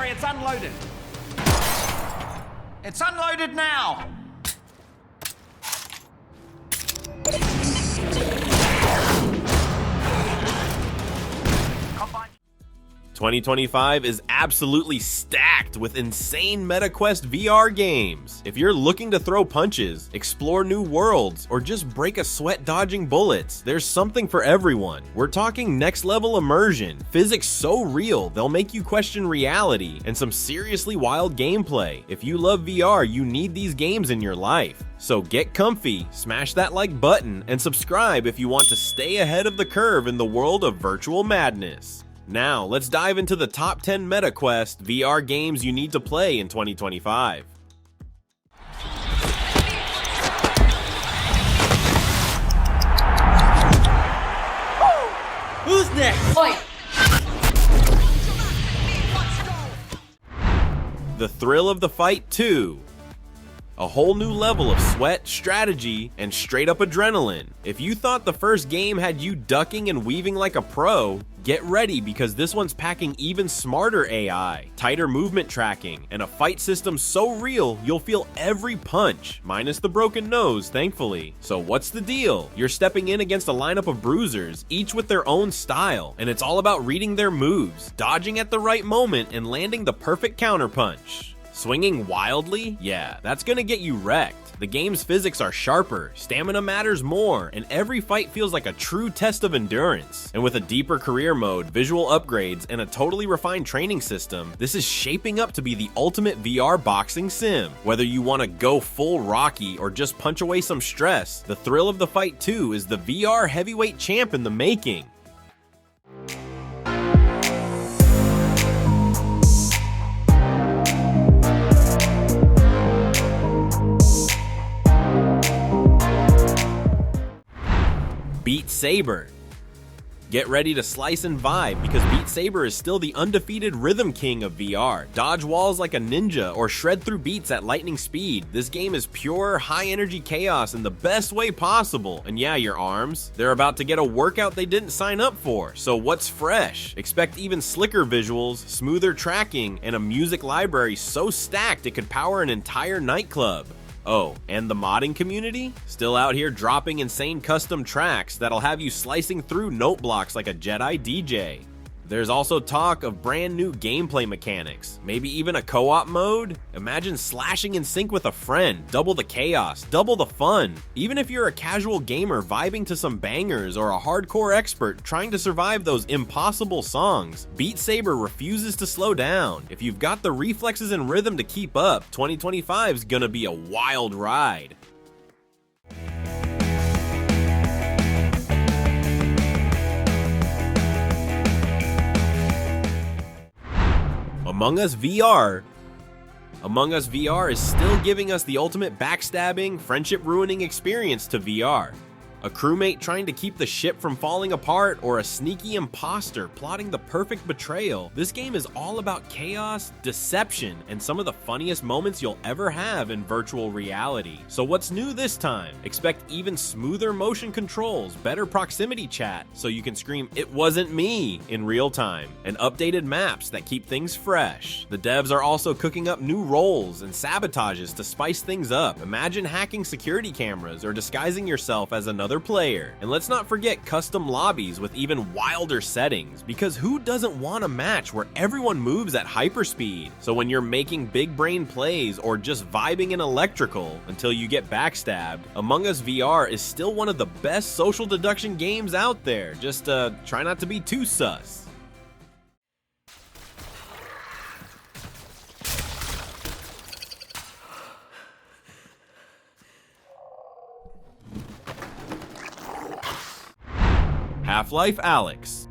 Sorry, it's unloaded. It's unloaded now. 2025 is absolutely stacked with insane MetaQuest VR games. If you're looking to throw punches, explore new worlds, or just break a sweat dodging bullets, there's something for everyone. We're talking next level immersion, physics so real they'll make you question reality, and some seriously wild gameplay. If you love VR, you need these games in your life. So get comfy, smash that like button, and subscribe if you want to stay ahead of the curve in the world of virtual madness. Now, let's dive into the top 10 MetaQuest VR games you need to play in 2025. Who's next? Fight! The Thrill of the Fight 2. A whole new level of sweat, strategy, and straight up adrenaline. If you thought the first game had you ducking and weaving like a pro, get ready because this one's packing even smarter AI, tighter movement tracking, and a fight system so real you'll feel every punch, minus the broken nose, thankfully. So what's the deal? You're stepping in against a lineup of bruisers, each with their own style, and it's all about reading their moves, dodging at the right moment, and landing the perfect counterpunch. Swinging wildly? Yeah, that's gonna get you wrecked. The game's physics are sharper, stamina matters more, and every fight feels like a true test of endurance. And with a deeper career mode, visual upgrades, and a totally refined training system, this is shaping up to be the ultimate VR boxing sim. Whether you want to go full Rocky or just punch away some stress, The Thrill of the Fight 2 is the VR heavyweight champ in the making. Beat Saber. Get ready to slice and vibe because Beat Saber is still the undefeated rhythm king of VR. Dodge walls like a ninja or shred through beats at lightning speed. This game is pure, high-energy chaos in the best way possible. And yeah, your arms, they're about to get a workout they didn't sign up for. So what's fresh? Expect even slicker visuals, smoother tracking, and a music library so stacked it could power an entire nightclub. Oh, and the modding community? Still out here dropping insane custom tracks that'll have you slicing through note blocks like a Jedi DJ. There's also talk of brand new gameplay mechanics, maybe even a co-op mode? Imagine slashing in sync with a friend, double the chaos, double the fun. Even if you're a casual gamer vibing to some bangers or a hardcore expert trying to survive those impossible songs, Beat Saber refuses to slow down. If you've got the reflexes and rhythm to keep up, 2025's gonna be a wild ride. Among Us VR. Among Us VR is still giving us the ultimate backstabbing, friendship-ruining experience to VR. A crewmate trying to keep the ship from falling apart, or a sneaky imposter plotting the perfect betrayal. This game is all about chaos, deception, and some of the funniest moments you'll ever have in virtual reality. So what's new this time? Expect even smoother motion controls, better proximity chat, so you can scream "It wasn't me" in real time, and updated maps that keep things fresh. The devs are also cooking up new roles and sabotages to spice things up. Imagine hacking security cameras or disguising yourself as another player. And let's not forget custom lobbies with even wilder settings, because who doesn't want a match where everyone moves at hyperspeed? So when you're making big brain plays or just vibing in electrical until you get backstabbed, Among Us VR is still one of the best social deduction games out there. Just try not to be too sus. Half-Life Alyx.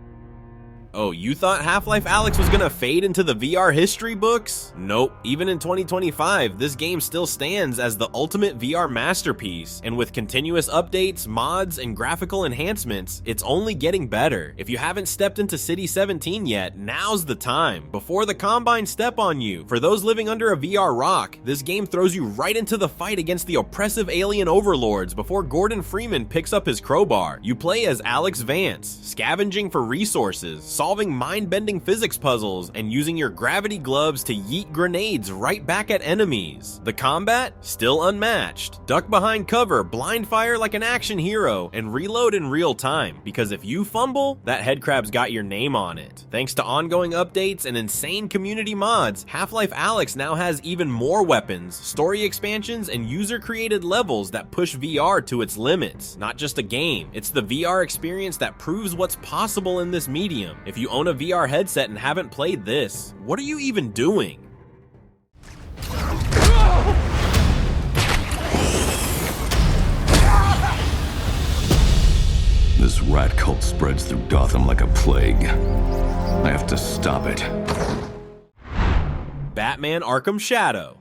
Oh, you thought Half-Life Alyx was gonna fade into the VR history books? Nope. Even in 2025, this game still stands as the ultimate VR masterpiece, and with continuous updates, mods, and graphical enhancements, it's only getting better. If you haven't stepped into City 17 yet, now's the time, before the Combine step on you. For those living under a VR rock, this game throws you right into the fight against the oppressive alien overlords before Gordon Freeman picks up his crowbar. You play as Alex Vance, scavenging for resources, solving mind-bending physics puzzles and using your gravity gloves to yeet grenades right back at enemies. The combat? Still unmatched. Duck behind cover, blind fire like an action hero, and reload in real time, because if you fumble, that headcrab's got your name on it. Thanks to ongoing updates and insane community mods, Half-Life Alyx now has even more weapons, story expansions, and user-created levels that push VR to its limits. Not just a game, it's the VR experience that proves what's possible in this medium. If you own a VR headset and haven't played this, what are you even doing? This rat cult spreads through Gotham like a plague. I have to stop it. Batman Arkham Shadow.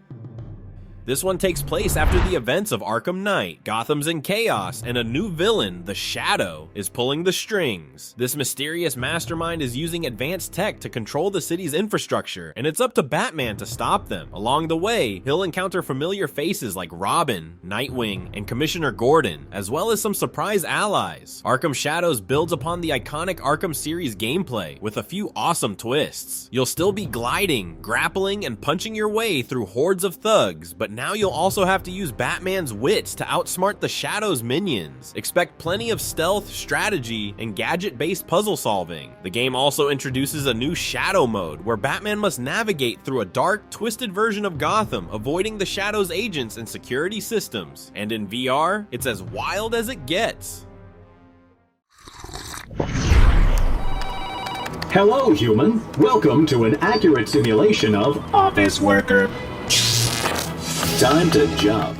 This one takes place after the events of Arkham Knight. Gotham's in chaos, and a new villain, the Shadow, is pulling the strings. This mysterious mastermind is using advanced tech to control the city's infrastructure, and it's up to Batman to stop them. Along the way, he'll encounter familiar faces like Robin, Nightwing, and Commissioner Gordon, as well as some surprise allies. Arkham Shadows builds upon the iconic Arkham series gameplay, with a few awesome twists. You'll still be gliding, grappling, and punching your way through hordes of thugs, but now you'll also have to use Batman's wits to outsmart the Shadow's minions. Expect plenty of stealth, strategy, and gadget-based puzzle solving. The game also introduces a new Shadow mode, where Batman must navigate through a dark, twisted version of Gotham, avoiding the Shadow's agents and security systems. And in VR, it's as wild as it gets. Hello, human. Welcome to an accurate simulation of Office Worker. Time to job.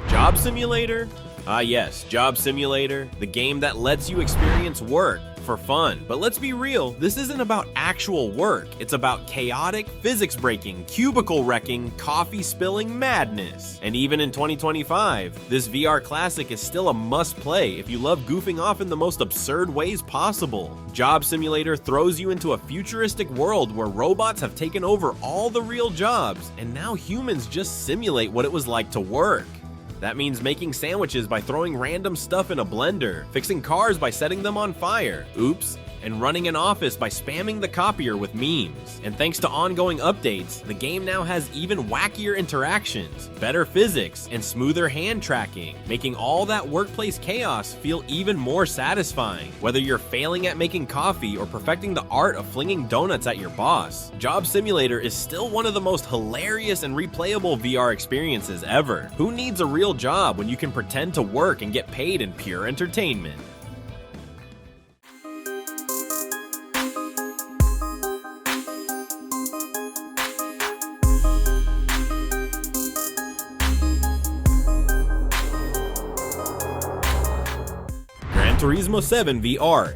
Job Simulator? Ah yes, Job Simulator, the game that lets you experience work for fun. But let's be real, this isn't about actual work. It's about chaotic, physics-breaking, cubicle-wrecking, coffee-spilling madness. And even in 2025, this VR classic is still a must-play if you love goofing off in the most absurd ways possible. Job Simulator throws you into a futuristic world where robots have taken over all the real jobs, and now humans just simulate what it was like to work. That means making sandwiches by throwing random stuff in a blender, fixing cars by setting them on fire, oops, and running an office by spamming the copier with memes. And thanks to ongoing updates, the game now has even wackier interactions, better physics, and smoother hand tracking, making all that workplace chaos feel even more satisfying. Whether you're failing at making coffee or perfecting the art of flinging donuts at your boss, Job Simulator is still one of the most hilarious and replayable VR experiences ever. Who needs a real job when you can pretend to work and get paid in pure entertainment? Gran Turismo 7 VR.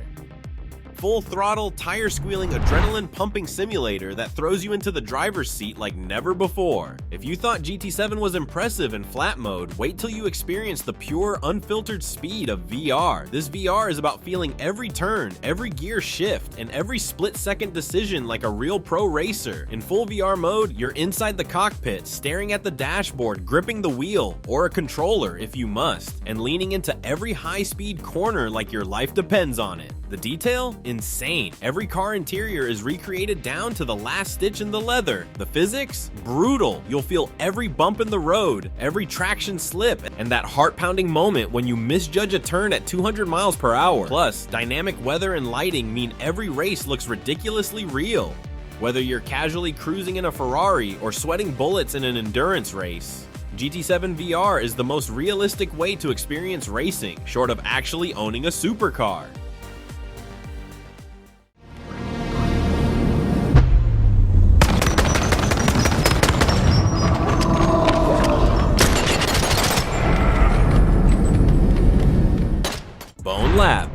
Full throttle, tire squealing, adrenaline pumping simulator that throws you into the driver's seat like never before. If you thought GT7 was impressive in flat mode, wait till you experience the pure, unfiltered speed of VR. This VR is about feeling every turn, every gear shift, and every split-second decision like a real pro racer. In full VR mode, you're inside the cockpit, staring at the dashboard, gripping the wheel, or a controller if you must, and leaning into every high-speed corner like your life depends on it. The detail? Insane. Every car interior is recreated down to the last stitch in the leather. The physics? Brutal. You'll feel every bump in the road, every traction slip, and that heart-pounding moment when you misjudge a turn at 200 miles per hour. Plus, dynamic weather and lighting mean every race looks ridiculously real. Whether you're casually cruising in a Ferrari or sweating bullets in an endurance race, GT7 VR is the most realistic way to experience racing, short of actually owning a supercar. BONELAB.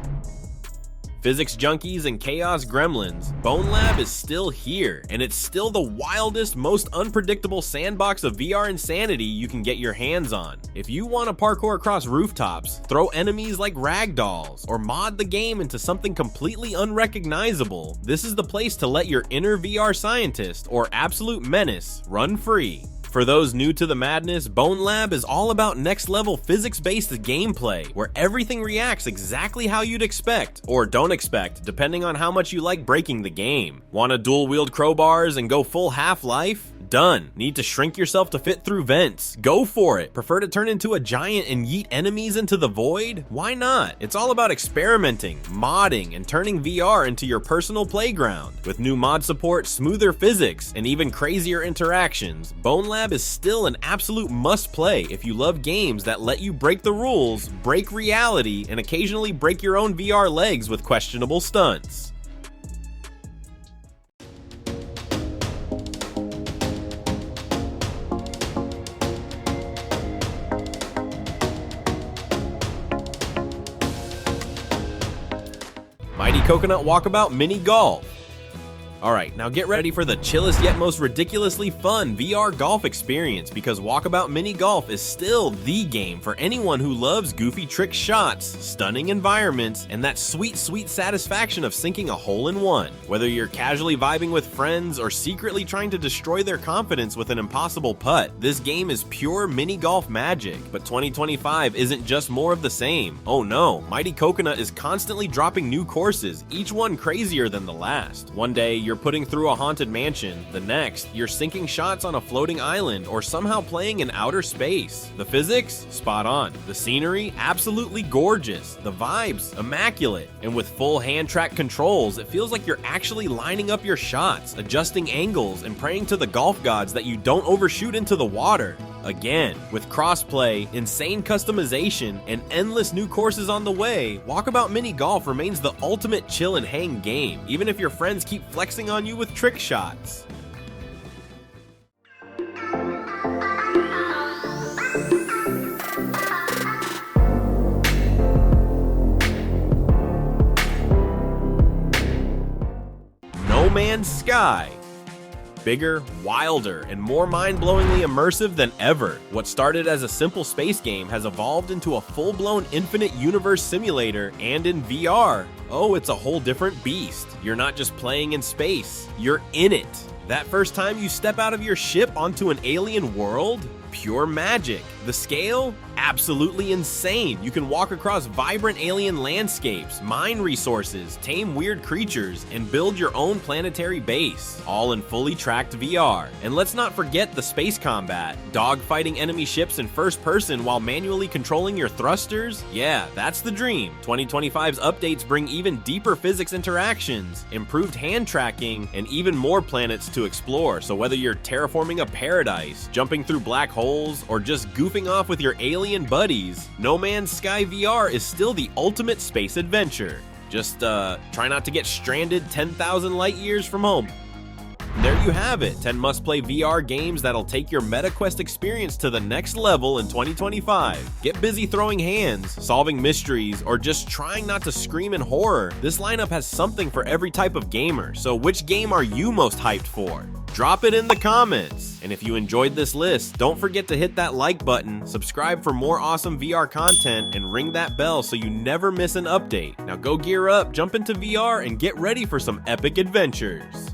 Physics junkies and chaos gremlins, BONELAB is still here, and it's still the wildest, most unpredictable sandbox of VR insanity you can get your hands on. If you want to parkour across rooftops, throw enemies like ragdolls, or mod the game into something completely unrecognizable, this is the place to let your inner VR scientist or absolute menace run free. For those new to the madness, BONELAB is all about next-level physics-based gameplay, where everything reacts exactly how you'd expect, or don't expect, depending on how much you like breaking the game. Wanna dual-wield crowbars and go full Half-Life? Done. Need to shrink yourself to fit through vents? Go for it. Prefer to turn into a giant and yeet enemies into the void? Why not? It's all about experimenting, modding, and turning VR into your personal playground. With new mod support, smoother physics, and even crazier interactions, BONELAB is still an absolute must-play if you love games that let you break the rules, break reality, and occasionally break your own VR legs with questionable stunts. Mighty Coconut Walkabout Mini Golf. Alright, now get ready for the chillest yet most ridiculously fun VR golf experience, because Walkabout Mini Golf is still the game for anyone who loves goofy trick shots, stunning environments, and that sweet satisfaction of sinking a hole-in-one. Whether you're casually vibing with friends or secretly trying to destroy their confidence with an impossible putt, this game is pure mini golf magic. But 2025 isn't just more of the same. Oh no, Mighty Coconut is constantly dropping new courses, each one crazier than the last. One day, you're putting through a haunted mansion. The next, you're sinking shots on a floating island or somehow playing in outer space. The physics? Spot on. The scenery? Absolutely gorgeous. The vibes? Immaculate. And with full hand track controls, it feels like you're actually lining up your shots, adjusting angles, and praying to the golf gods that you don't overshoot into the water. Again, with crossplay, insane customization, and endless new courses on the way, Walkabout Mini Golf remains the ultimate chill and hang game, even if your friends keep flexing on you with trick shots. No Man's Sky. Bigger, wilder, and more mind-blowingly immersive than ever. What started as a simple space game has evolved into a full-blown infinite universe simulator, and in VR, oh, it's a whole different beast. You're not just playing in space, you're in it. That first time you step out of your ship onto an alien world? Pure magic. The scale? Absolutely insane. You can walk across vibrant alien landscapes, mine resources, tame weird creatures, and build your own planetary base, all in fully tracked VR. And let's not forget the space combat. Dogfighting enemy ships in first person while manually controlling your thrusters? Yeah, that's the dream. 2025's updates bring even deeper physics interactions, improved hand tracking, and even more planets to explore. So whether you're terraforming a paradise, jumping through black holes, or just goofing off with your alien buddies, No Man's Sky VR is still the ultimate space adventure. Just try not to get stranded 10,000 light years from home. There you have it, 10 must-play VR games that'll take your MetaQuest experience to the next level in 2025. Get busy throwing hands, solving mysteries, or just trying not to scream in horror. This lineup has something for every type of gamer, so which game are you most hyped for? Drop it in the comments. And if you enjoyed this list, don't forget to hit that like button, subscribe for more awesome VR content, and ring that bell so you never miss an update. Now go gear up, jump into VR, and get ready for some epic adventures.